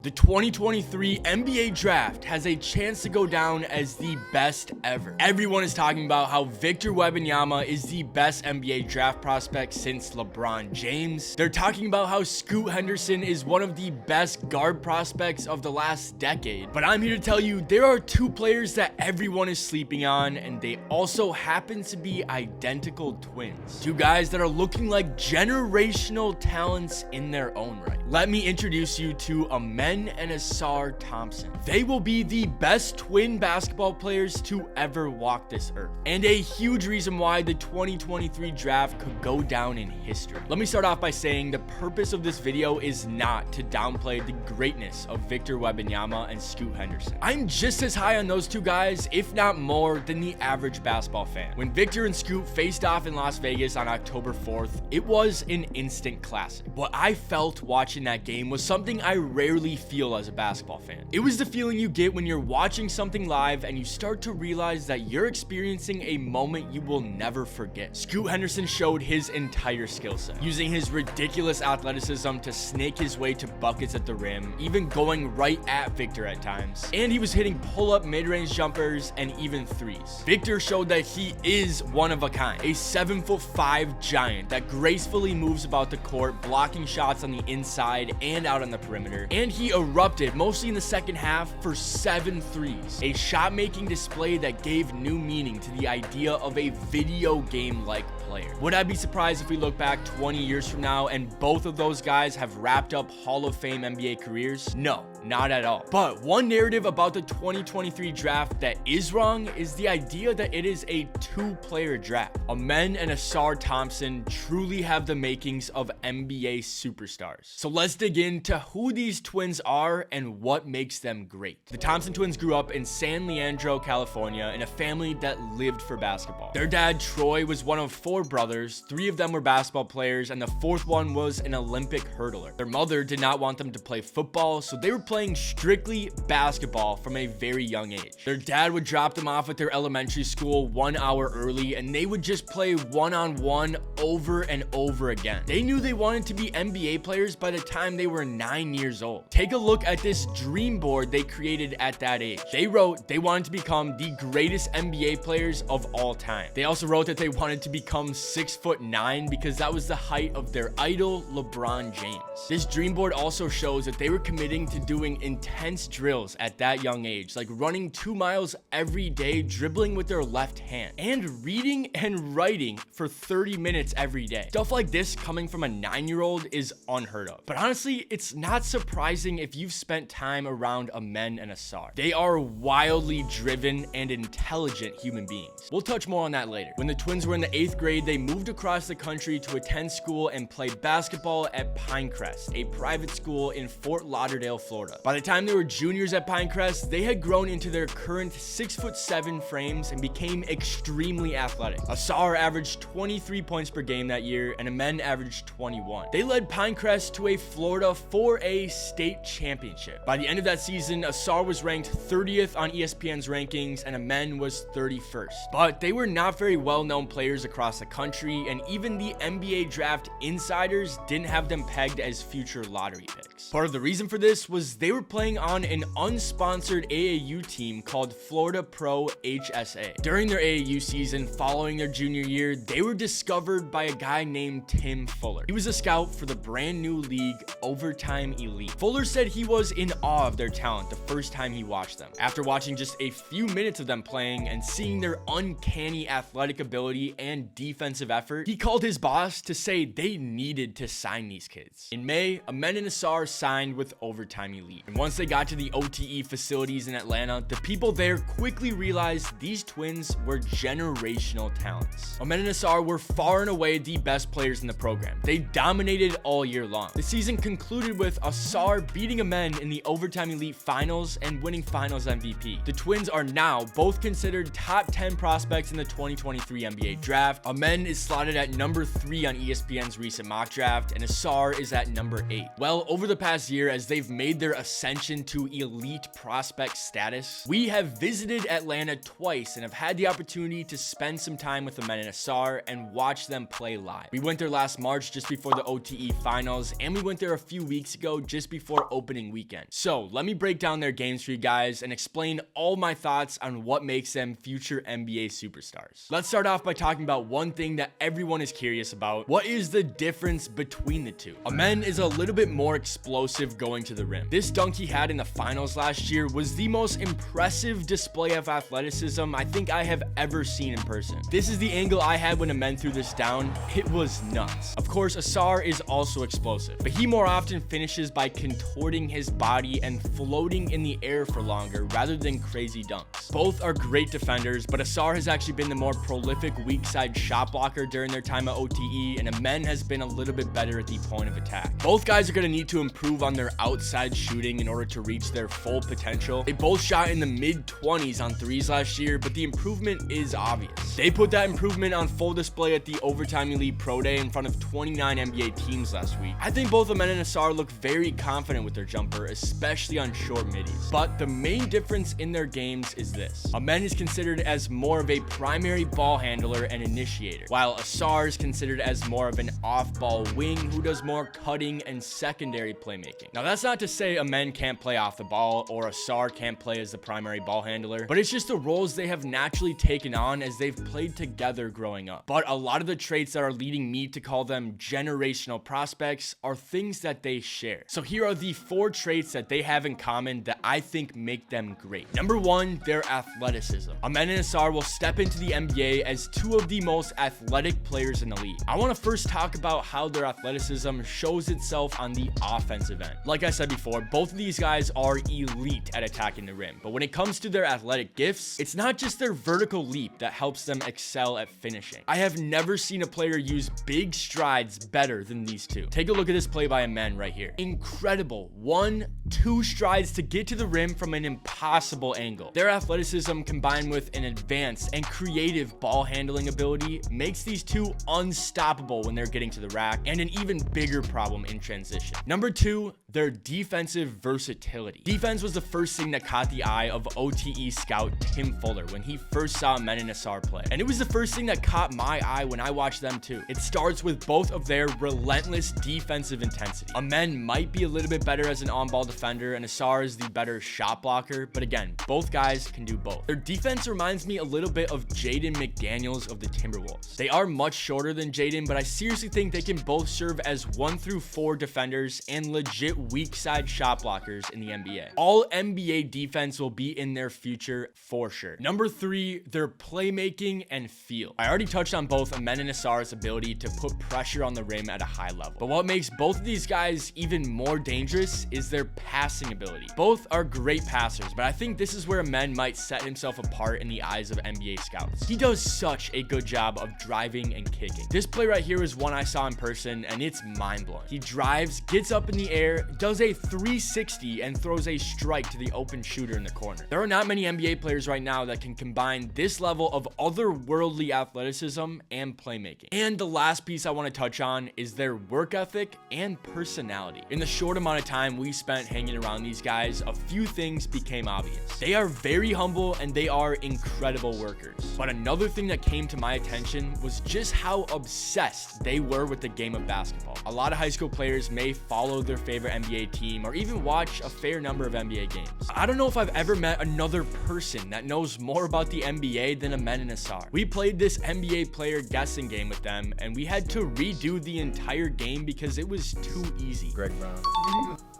The 2023 NBA draft has a chance to go down as the best ever. Everyone is talking about how Victor Wembanyama is the best NBA draft prospect since LeBron James. They're talking about how Scoot Henderson is one of the best guard prospects of the last decade. But I'm here to tell you there are two players that everyone is sleeping on, and they also happen to be identical twins. Two guys that are looking like generational talents in their own right. Let me introduce you to Amen and Ausar Thompson. They will be the best twin basketball players to ever walk this earth, and a huge reason why the 2023 draft could go down in history. Let me start off by saying the purpose of this video is not to downplay the greatness of Victor Wembanyama and Scoot Henderson. I'm just as high on those two guys, if not more, than the average basketball fan. When Victor and Scoot faced off in Las Vegas on October 4th, it was an instant classic. What I felt watching that game was something I rarely feel as a basketball fan. It was the feeling you get when you're watching something live and you start to realize that you're experiencing a moment you will never forget. Scoot Henderson showed his entire skill set, using his ridiculous athleticism to snake his way to buckets at the rim, even going right at Victor at times. And he was hitting pull-up mid-range jumpers and even threes. Victor showed that he is one of a kind, a 7'5" giant that gracefully moves about the court, blocking shots on the inside and out on the perimeter. And he erupted mostly in the second half for 7 threes, a shot-making display that gave new meaning to the idea of a video game-like player. Would I be surprised if we look back 20 years from now and both of those guys have wrapped up Hall of Fame NBA careers? No, not at all. But one narrative about the 2023 draft that is wrong is the idea that it is a two-player draft. Amen and Ausar Thompson truly have the makings of NBA superstars. So let's dig into who these twins are and what makes them great. The Thompson twins grew up in San Leandro, California, in a family that lived for basketball. Their dad, Troy, was one of 4 brothers. 3 of them were basketball players, and the 4th one was an Olympic hurdler. Their mother did not want them to play football, so they were playing strictly basketball from a very young age. Their dad would drop them off at their elementary school 1 hour early, and they would just play one-on-one over and over again. They knew they wanted to be NBA players by the time they were 9 years old. Take a look at this dream board they created at that age. They wrote they wanted to become the greatest NBA players of all time. They also wrote that they wanted to become 6'9" because that was the height of their idol, LeBron James. This dream board also shows that they were committing to doing intense drills at that young age, like running 2 miles every day, dribbling with their left hand, and reading and writing for 30 minutes every day. Stuff like this coming from a 9-year-old is unheard of. But honestly, it's not surprising if you've spent time around Amen and Ausar. They are wildly driven and intelligent human beings. We'll touch more on that later. When the twins were in the 8th grade, they moved across the country to attend school and play basketball at Pinecrest, a private school in Fort Lauderdale, Florida. By the time they were juniors at Pinecrest, they had grown into their current 6'7" frames and became extremely athletic. Ausar averaged 23 points per game that year, and Amen averaged 21. They led Pinecrest to a Florida 4A state championship. By the end of that season, Ausar was ranked 30th on ESPN's rankings, and Amen was 31st. But they were not very well-known players across the country, and even the NBA draft insiders didn't have them pegged as future lottery picks. Part of the reason for this was they were playing on an unsponsored AAU team called Florida Pro HSA. During their AAU season following their junior year, they were discovered by a guy named Tim Fuller. He was a scout for the brand new league Overtime Elite. Fuller said he was in awe of their talent the first time he watched them. After watching just a few minutes of them playing and seeing their uncanny athletic ability and defensive effort, he called his boss to say they needed to sign these kids. In May, Amen and Ausar signed with Overtime Elite. And once they got to the OTE facilities in Atlanta, the people there quickly realized these twins were generational talents. Amen and Ausar were far and away the best players in the program. They dominated all year long. The season concluded with Ausar beating Amen in the Overtime Elite Finals and winning Finals MVP. The twins are now both considered top 10 prospects in the 2023 NBA draft. Amen is slotted at number 3 on ESPN's recent mock draft, and Ausar is at number 8. Well, over the past year, as they've made their ascension to elite prospect status, we have visited Atlanta twice and have had the opportunity to spend some time with Amen and Ausar and watch them play live. We went there last March just before the OTE finals, and we went went there a few weeks ago just before opening weekend. So let me break down their games for you guys and explain all my thoughts on what makes them future NBA superstars. Let's start off by talking about one thing that everyone is curious about. What is the difference between the two? Amen is a little bit more explosive going to the rim. This dunk he had in the finals last year was the most impressive display of athleticism I think I have ever seen in person. This is the angle I had when Amen threw this down. It was nuts. Of course, Ausar is also explosive, but he more often finishes by contorting his body and floating in the air for longer rather than crazy dunks. Both are great defenders, but Ausar has actually been the more prolific weak side shot blocker during their time at OTE, and Amen has been a little bit better at the point of attack. Both guys are going to need to improve on their outside shooting in order to reach their full potential. They both shot in the mid-20s on threes last year, but the improvement is obvious. They put that improvement on full display at the Overtime Elite Pro Day in front of 29 NBA teams last week. I think both Amen and Ausar look very confident with their jumper, especially on short middies. But the main difference in their games is this. Amen is considered as more of a primary ball handler and initiator, while Ausar is considered as more of an off-ball wing who does more cutting and secondary playmaking. Now, that's not to say Amen can't play off the ball or Ausar can't play as the primary ball handler, but it's just the roles they have naturally taken on as they've played together growing up. But a lot of the traits that are leading me to call them generational prospects are things that they share. So here are the 4 traits that they have in common that I think make them great. Number 1, their athleticism. Amen and Ausar will step into the NBA as 2 of the most athletic players in the league. I want to first talk about how their athleticism shows itself on the offensive end. Like I said before, both of these guys are elite at attacking the rim, but when it comes to their athletic gifts, it's not just their vertical leap that helps them excel at finishing. I have never seen a player use big strides better than these two. Take a look at this play by Amen right here. Incredible 1-2 strides to get to the rim from an impossible angle. Their athleticism combined with an advanced and creative ball handling ability makes these two unstoppable when they're getting to the rack, and an even bigger problem in transition. Number 2, their defensive versatility. Defense was the first thing that caught the eye of OTE scout Tim Fuller when he first saw Amen and Ausar play, and it was the first thing that caught my eye when I watched them too. It starts with both of their relentless defensive intensity. Amen might be a little bit better as an on-ball defender, and Ausar is the better shot blocker, but again, both guys can do both. Their defense reminds me a little bit of Jaden McDaniels of the Timberwolves. They are much shorter than Jaden, but I seriously think they can both serve as 1-4 defenders and legit weak side shot blockers in the NBA. All NBA defense will be in their future for sure. Number 3, their playmaking and feel. I already touched on both Amen and Ausar's ability to put pressure on the rim at a high level, but what makes both of these guys even more dangerous is their passing ability. Both are great passers, but I think this is where Amen might set himself apart in the eyes of NBA scouts. He does such a good job of driving and kicking. This play right here is one I saw in person, and it's mind-blowing. He drives, gets up in the air, does a 360, and throws a strike to the open shooter in the corner. There are not many NBA players right now that can combine this level of otherworldly athleticism and playmaking. And the last piece I want to touch on is their work ethic and personality. In the short amount of time we spent hanging around these guys, a few things became obvious. They are very humble and they are incredible workers. But another thing that came to my attention was just how obsessed they were with the game of basketball. A lot of high school players may follow their favorite NBA team or even watch a fair number of NBA games. I don't know if I've ever met another person that knows more about the NBA than Amen and Ausar. We played this NBA player guessing game with them, and we had to redo the entire game because it was too easy. Greg Brown,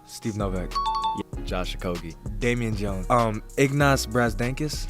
Steve Novak, Josh Okogie, Damian Jones, Ignas Brazdenkis.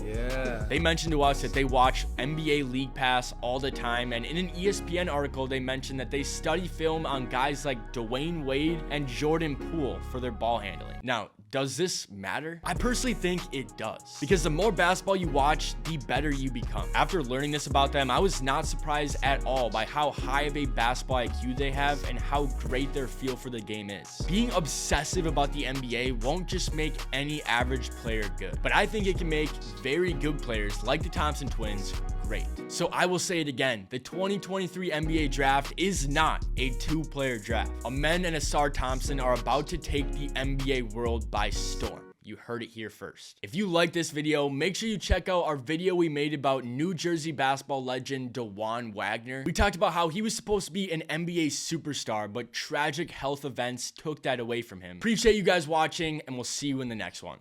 Yeah. They mentioned to us that they watch NBA League Pass all the time, and in an ESPN article, they mentioned that they study film on guys like Dwayne Wade and Jordan Poole for their ball handling. Now, does this matter? I personally think it does, because the more basketball you watch, the better you become. After learning this about them, I was not surprised at all by how high of a basketball IQ they have and how great their feel for the game is. Being obsessive about the NBA won't just make any average player good, but I think it can make very good players like the Thompson twins great. So I will say it again, the 2023 NBA draft is not a two-player draft. Amen and Ausar Thompson are about to take the NBA world by storm. You heard it here first. If you like this video, make sure you check out our video we made about New Jersey basketball legend DeJuan Wagner. We talked about how he was supposed to be an NBA superstar, but tragic health events took that away from him. Appreciate you guys watching, and we'll see you in the next one.